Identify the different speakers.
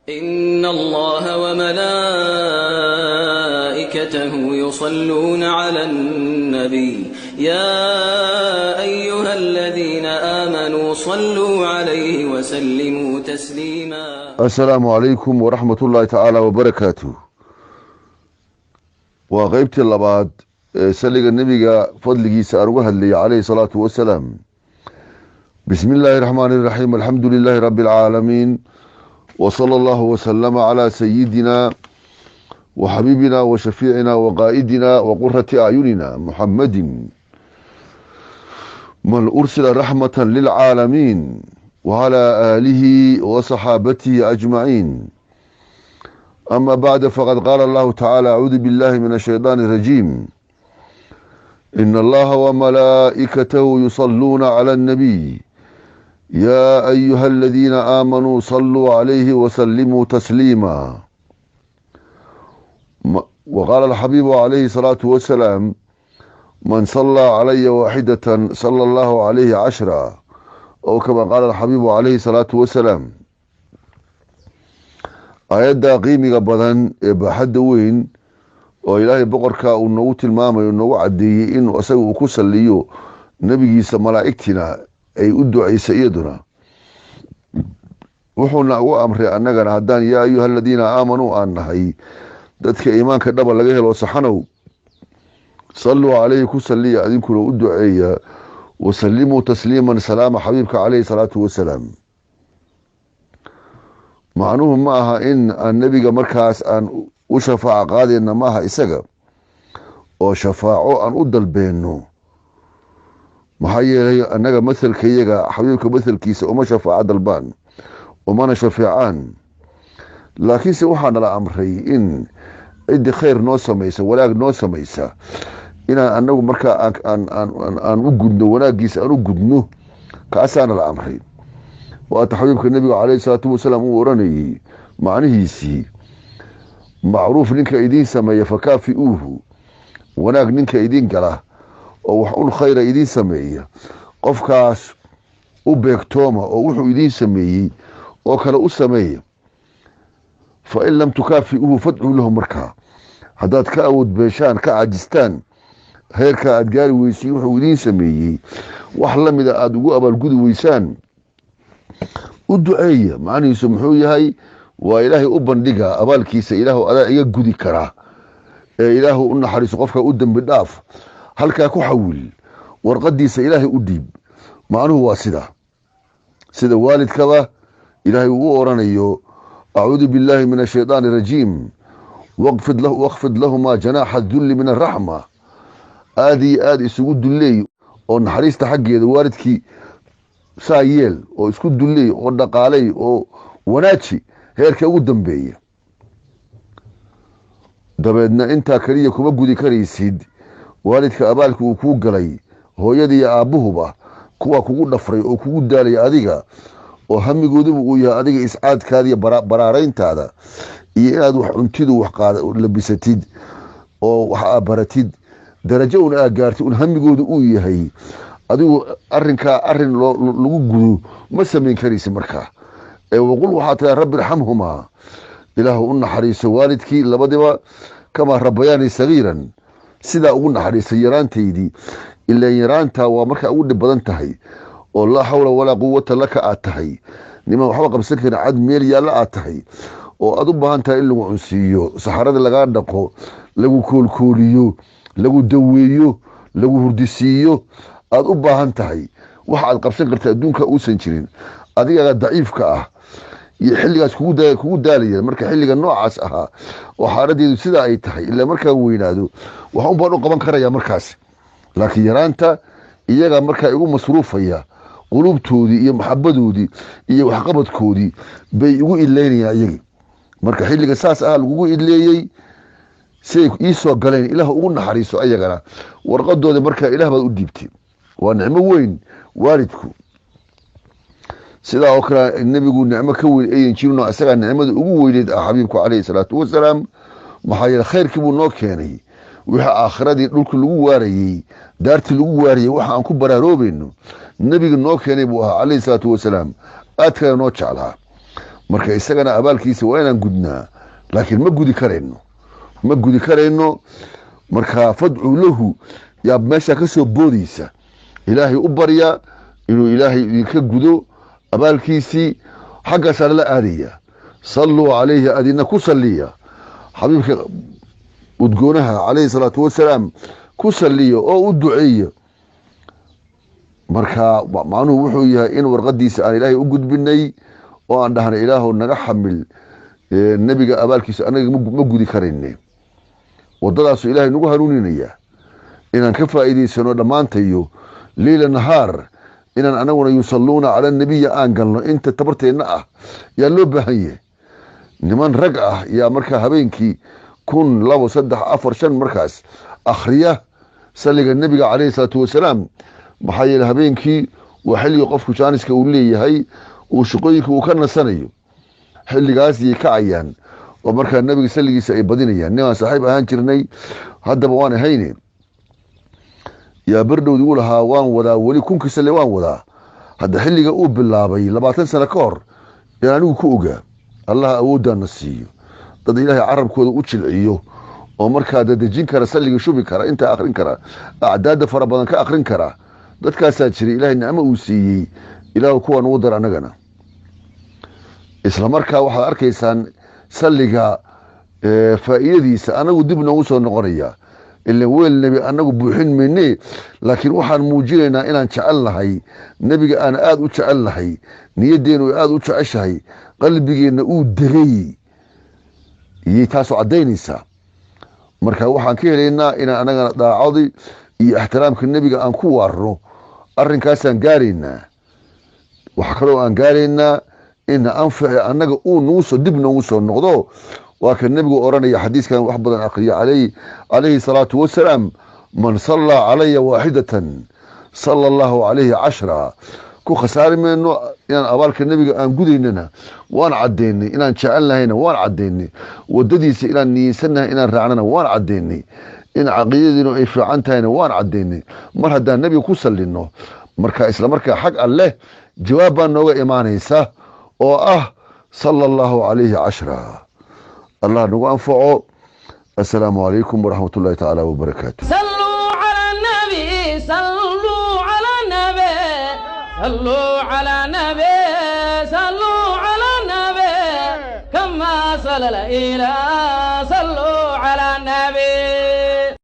Speaker 1: إن الله وملائكته يصلون على النبي يا أيها الذين آمنوا صلوا عليه وسلموا تسليما.
Speaker 2: السلام عليكم ورحمة الله تعالى وبركاته. وغيبت اللباد سلق النبي فضله سأروها اللي عليه الصلاة والسلام. بسم الله الرحمن الرحيم. الحمد لله رب العالمين، وصلى الله وسلم على سيدنا وحبيبنا وشفيعنا وقائدنا وقرة أعيننا محمد من أرسل رحمة للعالمين وعلى آله وصحابته أجمعين. أما بعد، فقد قال الله تعالى: أعوذ بالله من الشيطان الرجيم. إن الله وملائكته يصلون على النبي يا أيها الذين آمنوا صلوا عليه وسلموا تسليما. وقال الحبيب عليه الصلاة والسلام: من صلى علي واحدة صلى الله عليه 10، أو كما قال الحبيب عليه الصلاة والسلام. آيادا قيمي بدن بحد وين وإلهي بقركا ونوت الماما ونو عدي إنه أسوي كسليو نبي ملائكتنا ay u ducaysa iyaduna. wuxuuna ugu amray annagana haddaan yaa ayuha aladiina aamanuu aan nahay dadka iimaanka dhaba laga helo saxanow, salluu calayhi ku salliya adinkuna u duceeya, wasallimuu tasliiman salaama xabiibka calayhi salaatu wasalaam. macnuhu ma aha in aan nebiga markaas aan u shafaaco qaadayna maaha isaga oo shafaaco aan u dalbeenno, maxaa yeelay annaga masalkayaga xabiibka masalkiisa uma shafaaco dalbaan umana shafeecaan. laakiinse waxaa nala amray in ciddi khayr noo samaysa, wanaag noo samaysa, inaan annagu markaa aan u gudno, wanaaggiisa aan u gudno. kaasaa nala amray. waata xabiibka nebiga calayhi salaatu wasalaam uu oranayey macnihiisii: macruuf ninka idiin sameeya fakaafi'uuhu, wanaag ninka idiin gala oo wax un khayra idiin sameeya, qofkaas u beegtooma oo wuxuu idiin sameeyey oo kale u sameeya. fa in lam tukaafi'uhu fadcuu lahu. markaa haddaad ka awood beeshaan, ka cajistaan, heerkaa aad gaari weysay wuxuu idiin sameeyey wax la mida aada ugu abaalgudi weysaan, u duceeya. macnihiisu muxuu yahay? waa ilaahay u bandhiga abaalkiisa. ilaahu adaa iga gudi karaa, ee ilaahu u naxariiso, qofka u dembi dhaaf, halkaa ku xawil, warqadiisa ilaahay u dhiib. macnuhu waa sida waalidkaba ilaahay uu u oranayo: acuudu billahi min ashayطaani arajiim waqfid lahumaa janaaxa dulli min araxma. aada iyo aada isugu dulleey oo naxariista xaggeeda waalidkii saa yeel, oo isku dulleey oo dhaqaaley oo wanaaji heerka ugu dambeeya. dabeedna intaa keliya kuma gudi karaysid waalidka abaalka uu kuu galay, hooyada iyo aabbuhuba kuwa kugu dhafray oo kugu daalaya adiga, oo hamigooduba uu yahay adiga iscaadkaada iyo baraarayntaada, iyo inaad wax cuntidu wax labisatid oo wax aabaratid, darajo un aa gaartid, un hamigoodu uu yahay. adigu arrinkaa arrin lagu gudo ma samayn karaysid markaa. waqul waxaa tahay rabbi irxamhumaa, ilaahu u naxariiso waalidkii labadiba, kamaa rabbayaani sagiiran, sidaa ugu naxariistay yaraantaydii. ilaan yaraantaa waa markaa ugu dhib badan tahay, oo laa xawla walaa quwata laka aad tahay, niman waxba qabsan karin, cad meel yaalla aad tahay, oo aad u baahan tahay in lagu cunsiiyo, saxarada lagaa dhaqo, lagu koolkooliyo, lagu daweeyo, lagu hurdisiiyo, aad u baahan tahay. wax aad qabsan karta adduunka uusan jirin, adigaga daciifka ah iyo xilligaas kugu daalaya. marka xilliga noocaas ahaa oo xaaladeedu sidaa ay tahay, ilaa markaa weynaado wax un baan u qaban karaya markaas. laakiin yaraanta iyaga markaa igu masruufaya, qulubtoodii iyo maxabadoodii iyo waxqabadkoodii bay igu ileynayaan iyagii. marka xilliga saas ah lagugu ileeyey, siay ii soo galeen, ilaah ugu naxariiso ayagana. warqadooda markaa ilaah baad u dhiibtay. waa nicmo weyn waalidku. sidaa oo kale nebigu nicmo ka weyn ayan jirin, isagaa nicmada ugu weyneed ah xabiibku calayhi salaatu wasalaam. maxaa yeele khayrkii buu noo keenay, wixii aakhiradii dhulka lagu waarayey, daartii lagu waarayey, waxa aan ku baraaroobeyno nebiga noo keenay buu ahaa calayhi salaatu wasalaam. aad kale noo jeclaa. marka isagana abaalkiisa waa inaan gudnaa laakiin ma gudi karayno marka fadcu lahu yaa meesha ka soo boodaysa ilaahay u barya inuu ilaahay idinka gudo abaalkiisii xaggaas la aadaya salluu calayhi adina ku salliya xabiibka udgoonaha calayhi salaatu wasalaam ku salliya oo u duceeya marka macnuhu wuxuu yahay in warqadiisa aan ilaahay u gudbinay oo aan dhahnay ilaahu naga xamil nabiga abaalkiisa anaga ma gudi karayne wadadaasu ilaahay nagu hanuuninaya inaan ka faa'iidaysano dhammaantayo leyla nahaar inaan anaguna yusalluuna cala nabiya aan galno inta tabarteenna ah yaa loo baahan yahay niman rag ah yaa markaa habeenkii 1 2 3 4 5 markaas akhriya salliga nabiga calayhi salaatu wasalaam maxaa yeelay habeenkii waa xilliga qofku jaaniska uu leeyahay uu shaqooyinka uu ka nasanayo xilligaas yay kacayaan oo markaa nabiga salligiisa ay badinayaan nimaan saaxiib ahaan jirnay haddaba waan ahayne yaa bardhowdi u lahaa waan wadaa weli 1 sale waan wadaa hadda xilliga uu bilaabay 20 sano ka hor yaan anigu ku ogaa allah awoodana siiyo dad ilaahay carabkooda u jilciyo oo markaa dadajin kara salliga shubi kara inta akhrin kara acdaada fara badan ka akhrin kara dadkaasaa jiray ilaahay nicmo uu siiyey ilaahu kuwaan ugu dar annagana isla markaa waxaad arkaysaan salliga faa'iidadiisa anagu dib noogu soo noqonaya إلا ويل نبي أنه بوحين مني لكن وحن موجينا إلى أن تعلهي نبي أنا آد وتعلهي نيدين وآد وتعشهي قلبي إنه أودري يتاسو عدينيسا مركا وحن كيه لنا إن أنا عاضي احترامك النبي أن كوارو أرن كاسان قارينا وحكروا أن قارينا إن أنفع أنك نوصو دب نوصو النقضو وكان النبي أوراني حديث كان وحبضا أقري عليه الصلاة والسلام من صلى علي واحدة صلى الله عليه 10 كو خساري منه يعني أبالك النبي أن قديننا وان عديني إن شعلنا هنا وان عديني ودديس إلى نيسنا إن رعننا وان عديني إن عقيدنا إفعانتها هنا وان عديني مرهدا النبي كسل لنه مركا إسلام مركا حق الله جوابا نوغا إيمانيسا صلى الله عليه 10 الله نو أنفعه. السلام عليكم ورحمة الله تعالى وبركاته.
Speaker 3: صلوا على النبي صلوا على النبي صلوا على النبي صلوا على النبي كما صلى الإله